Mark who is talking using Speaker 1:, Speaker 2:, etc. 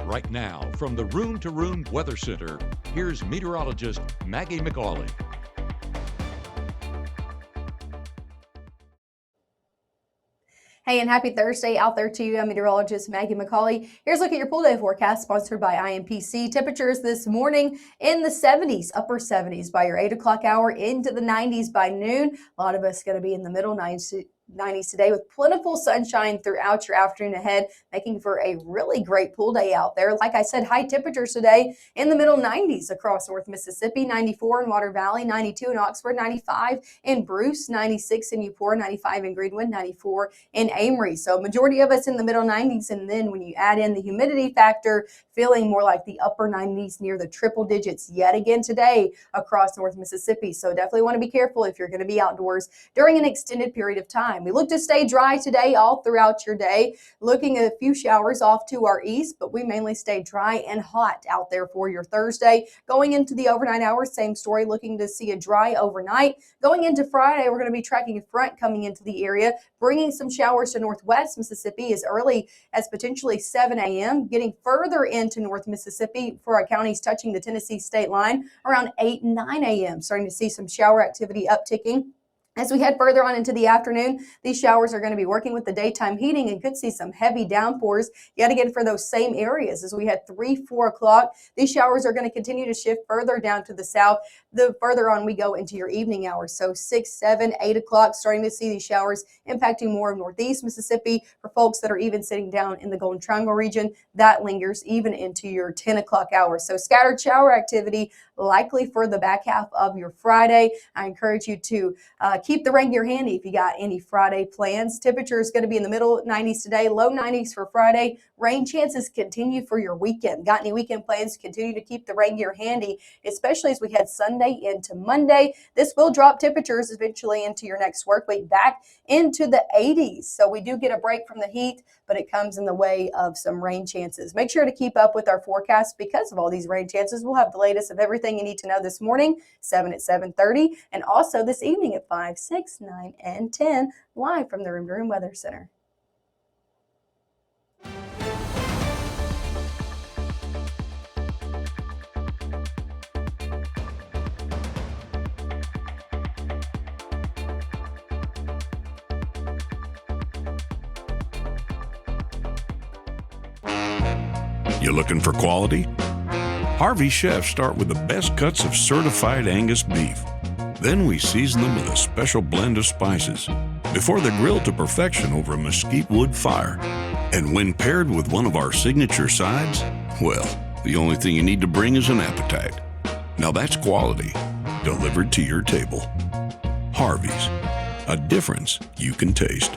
Speaker 1: Right now, from the Room to Room Weather Center, here's meteorologist Maggye.
Speaker 2: Hey, and happy Thursday out there to you. I'm meteorologist Maggye. Here's a look at your pool day forecast sponsored by IMPC. Temperatures this morning in the 70s, upper 70s by your 8 o'clock hour, into the 90s by noon. A lot of us going to be in the middle 90s today with plentiful sunshine throughout your afternoon ahead, making for a really great pool day out there. Like I said, high temperatures today in the middle 90s across North Mississippi, 94 in Water Valley, 92 in Oxford, 95 in Bruce, 96 in Eupora, 95 in Greenwood, 94 in Amory. So majority of us in the middle 90s, and then when you add in the humidity factor, feeling more like the upper 90s near the triple digits yet again today across North Mississippi. So definitely want to be careful if you're going to be outdoors during an extended period of time. We look to stay dry today all throughout your day, looking at a few showers off to our east, but we mainly stay dry and hot out there for your Thursday. Going into the overnight hours, same story, looking to see a dry overnight. Going into Friday, we're going to be tracking a front coming into the area, bringing some showers to northwest Mississippi as early as potentially 7 a.m., getting further into North Mississippi for our counties touching the Tennessee state line around 8 and 9 a.m., starting to see some shower activity upticking. As we head further on into the afternoon, these showers are going to be working with the daytime heating and could see some heavy downpours yet again for those same areas. As we head 3, 4 o'clock, these showers are going to continue to shift further down to the south the further on we go into your evening hours. So 6, 7, 8 o'clock, starting to see these showers impacting more of northeast Mississippi. For folks that are even sitting down in the Golden Triangle region, that lingers even into your 10 o'clock hours. So scattered shower activity likely for the back half of your Friday. I encourage you to keep the rain gear handy if you got any Friday plans. Temperature is going to be in the middle 90s today, low 90s for Friday. Rain chances continue for your weekend. Got any weekend plans? Continue to keep the rain gear handy, especially as we head Sunday into Monday. This will drop temperatures eventually into your next work week back into the 80s. So we do get a break from the heat, but it comes in the way of some rain chances. Make sure to keep up with our forecast because of all these rain chances. We'll have the latest of everything you need to know this morning, 7 at 7:30, and also this evening at 5, 6, 9, and 10, live from the Room to Room Weather Center.
Speaker 3: You looking for quality? Harvey chefs start with the best cuts of certified Angus beef. Then we season them with a special blend of spices before they're grilled to perfection over a mesquite wood fire. And when paired with one of our signature sides, well, the only thing you need to bring is an appetite. Now that's quality delivered to your table. Harvey's, a difference you can taste.